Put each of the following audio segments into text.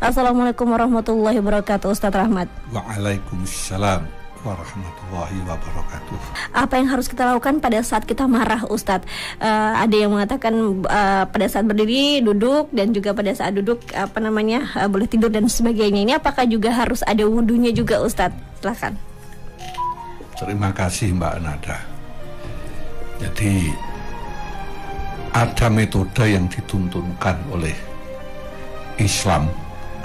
Assalamualaikum warahmatullahi wabarakatuh, Ustadz Rahmat. Waalaikumsalam warahmatullahi wabarakatuh. Apa yang harus kita lakukan pada saat kita marah, Ustadz? Ada yang mengatakan pada saat berdiri, duduk, dan juga pada saat duduk boleh tidur dan sebagainya. Ini apakah juga harus ada wudunya juga, Ustadz? Silakan. Terima kasih Mbak Nada. Jadi ada metode yang dituntunkan oleh Islam,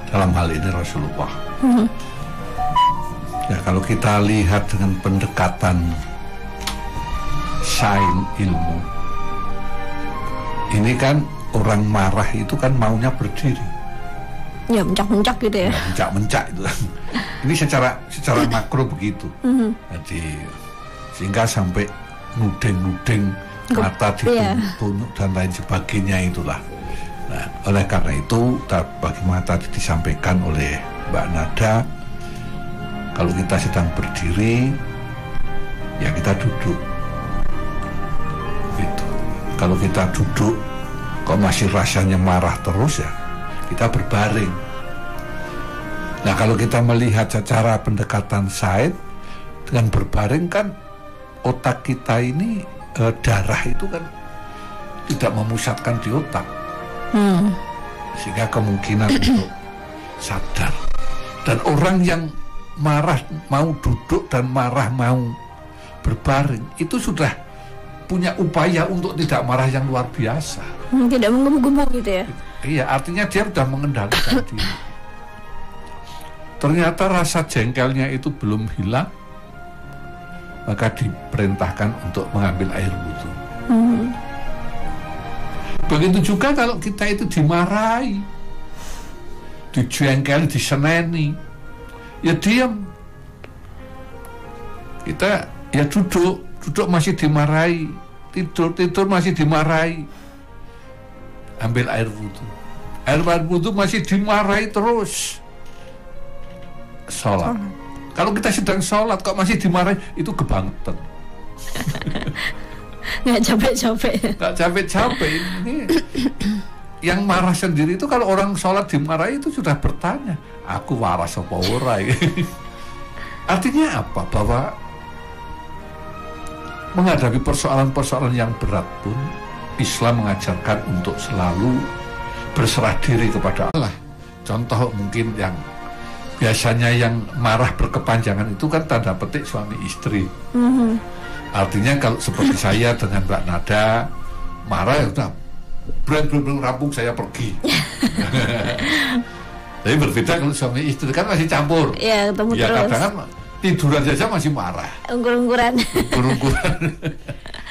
dalam hal ini Rasulullah. Ya, kalau kita lihat dengan pendekatan sains ilmu, ini kan orang marah itu kan maunya berdiri. Ya, mencak-mencak gitu ya. Mencak-mencak itu. Ini secara makro begitu. Jadi sehingga sampai nuding-nuding, mata ditunjuk dan lain sebagainya itulah. Nah, oleh karena itu bagaimana tadi disampaikan oleh Mbak Nada, kalau kita sedang berdiri, ya kita duduk. Gitu. Kalau kita duduk, kok masih rasanya marah terus ya, kita berbaring. Nah, kalau kita melihat secara pendekatan sains, dengan berbaring kan otak kita ini, darah itu kan tidak memusatkan di otak. Sehingga kemungkinan untuk sadar. Dan orang yang marah mau duduk dan marah mau berbaring itu sudah punya upaya untuk tidak marah yang luar biasa. Tidak menggebu-gebu gitu ya. Iya, artinya dia sudah mengendalikan diri. Ternyata rasa jengkelnya itu belum hilang, maka diperintahkan untuk mengambil air wudhu. Begitu juga kalau kita itu dimarahi, dijengkeli, diseneni, ya diam. Kita ya duduk masih dimarahi, tidur masih dimarahi, ambil air wudhu. Air wudhu masih dimarahi terus, sholat. Kalau kita sedang sholat kok masih dimarahi, itu kebangetan. Nggak capek-capek. Ini yang marah sendiri itu kalau orang sholat dimarahi itu sudah bertanya, aku waras apa ora? Artinya apa? Bahwa menghadapi persoalan-persoalan yang berat pun Islam mengajarkan untuk selalu berserah diri kepada Allah. Contoh mungkin yang biasanya yang marah berkepanjangan itu kan tanda petik suami istri. Artinya kalau seperti saya dengan Mbak Nada marah, ya udah belum rampung saya pergi. Tapi berbeda kalau suami istri kan masih campur. Ya, ketemu ya terus. Kadang kan tiduran saja masih marah. Unggur-ungguran.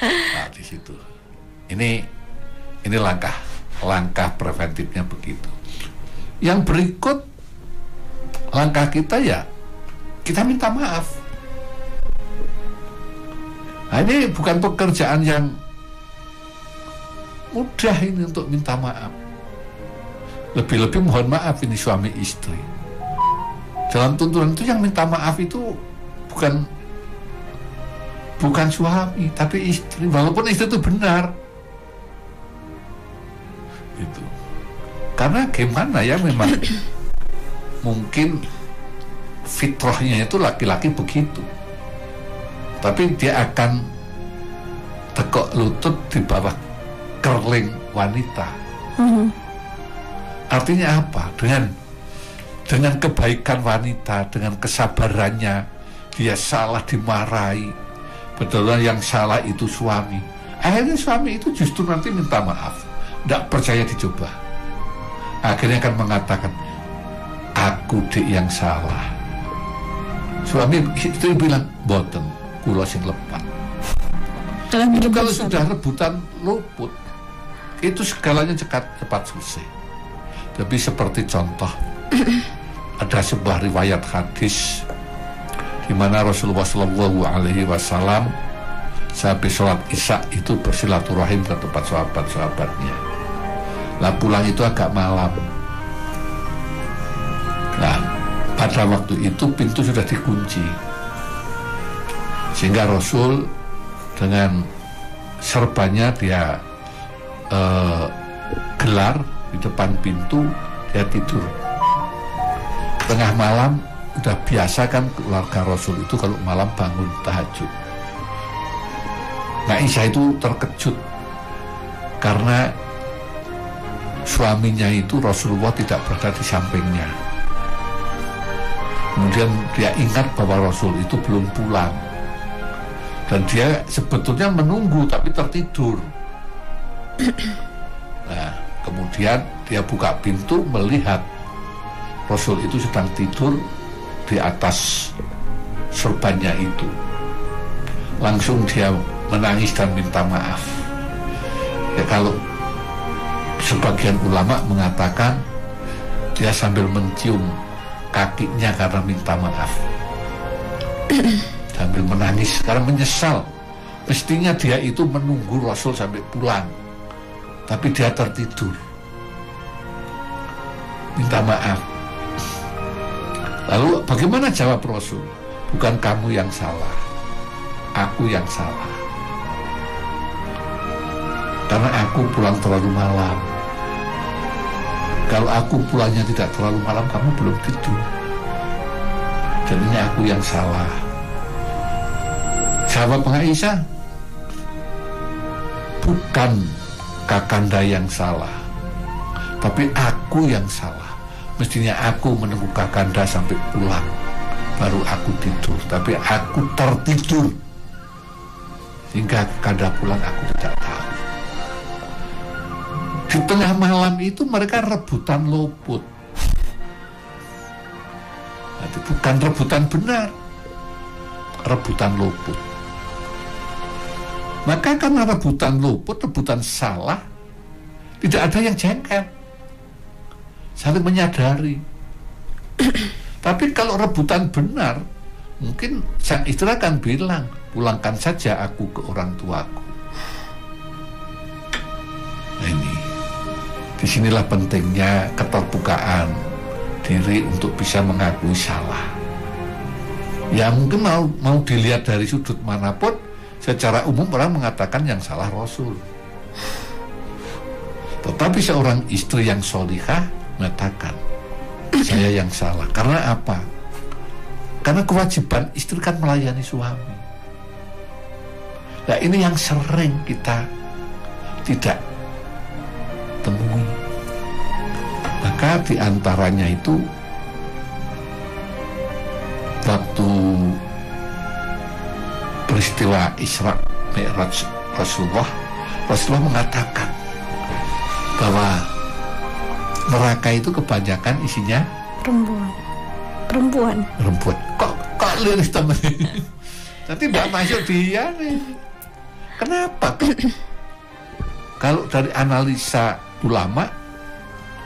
Nah, di situ. Ini langkah preventifnya begitu. Yang berikut langkah kita ya kita minta maaf. Nah, ini bukan pekerjaan yang mudah ini untuk minta maaf. Lebih-lebih mohon maaf ini suami istri. Dalam tuntunan itu yang minta maaf itu bukan suami tapi istri, walaupun istri itu benar. Itu. Karena gimana ya, memang mungkin fitrahnya itu laki-laki begitu. Tapi dia akan tekuk lutut di bawah kerling wanita. Artinya apa? Dengan kebaikan wanita, dengan kesabarannya, dia salah dimarahi, betulan yang salah itu suami. Akhirnya suami itu justru nanti minta maaf, tidak percaya dicoba. Akhirnya akan mengatakan, aku dik yang salah. Suami itu bilang, boten, kula sing lepat. Itu kalau sudah rebutan luput, itu segalanya cepat selesai. Tapi seperti contoh, ada sebuah riwayat hadis di mana Rasulullah SAW sampai sholat isya itu bersilaturahim ke tempat sahabat-sahabatnya. Lah pulang itu agak malam. Nah, pada waktu itu pintu sudah dikunci, sehingga Rasul dengan serbannya dia gelar di depan pintu, dia tidur. tengah malam udah biasa kan keluarga Rasul itu kalau malam bangun tahajud. Nah, Aisyah itu terkejut karena suaminya itu Rasulullah tidak berada di sampingnya. Kemudian dia ingat bahwa Rasul itu belum pulang dan dia sebetulnya menunggu tapi tertidur. Nah, kemudian dia buka pintu melihat Rasul itu sedang tidur di atas serbannya itu. Langsung dia menangis dan minta maaf. Ya, kalau sebagian ulama mengatakan dia sambil mencium kakinya karena minta maaf, sambil menangis karena menyesal. Mestinya dia itu menunggu Rasul sampai pulang, tapi dia tertidur, minta maaf. Lalu bagaimana jawab Rasul? Bukan kamu yang salah, aku yang salah. Karena aku pulang terlalu malam. Kalau aku pulangnya tidak terlalu malam, kamu belum tidur. Jadinya aku yang salah. Jawab Aisyah, bukan kakanda yang salah, tapi aku yang salah. Mestinya aku menunggu kakanda sampai pulang, baru aku tidur. Tapi aku tertidur, hingga kakanda pulang aku tidak tahu. Di tengah malam itu mereka rebutan luput. Jadi bukan rebutan benar, rebutan luput. Maka karena rebutan luput, rebutan salah, tidak ada yang jengkel, saling menyadari. Tapi kalau rebutan benar, mungkin sang istri akan bilang, pulangkan saja aku ke orang tuaku. Nah, ini disinilah pentingnya keterbukaan diri untuk bisa mengakui salah. Ya mungkin mau dilihat dari sudut manapun, secara umum orang mengatakan yang salah Rasul. Tetapi seorang istri yang solihah mengatakan, saya yang salah. Karena apa? Karena kewajiban istri kan melayani suami. Nah, ini yang sering kita tidak temui. Maka diantaranya itu waktu peristiwa Isra Mi'raj Rasulullah mengatakan bahwa neraka itu kebanyakan isinya perempuan. Kok liris teman. Nanti tidak masuk dia nih. Kenapa? Kalau dari analisa ulama,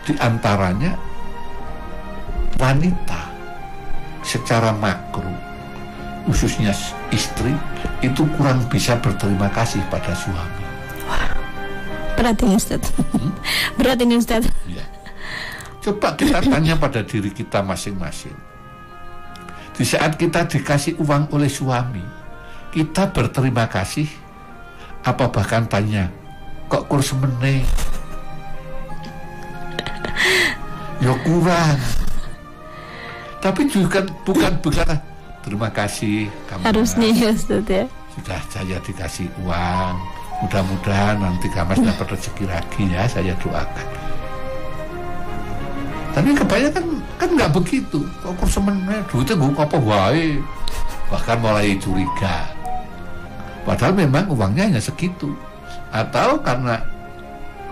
diantaranya wanita secara makro, khususnya istri, itu kurang bisa berterima kasih pada suami. Berat ini Ustaz. Berat ini Ustaz. Ya. Coba kita tanya pada diri kita masing-masing. Di saat kita dikasih uang oleh suami, kita berterima kasih apa bahkan tanya, kok kurus meneh? Ya kurang. Tapi juga bukan berkata terima kasih kamu. Harusnya ya Ustaz ya. Sudah saya dikasih uang, mudah-mudahan nanti kamu dapat rezeki lagi ya, saya doakan. Tapi kebanyakan kan nggak begitu. Kok semeneh duitnya gue apa wae. Bahkan mulai curiga. Padahal memang uangnya hanya segitu. Atau karena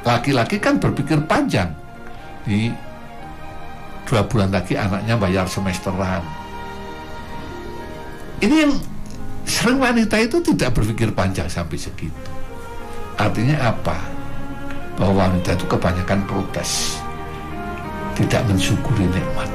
laki-laki kan berpikir panjang. Di 2 bulan lagi anaknya bayar semesteran. Ini yang sering wanita itu tidak berpikir panjang sampai segitu. Artinya apa? Bahwa wanita itu kebanyakan protes, tidak mensyukuri nikmat.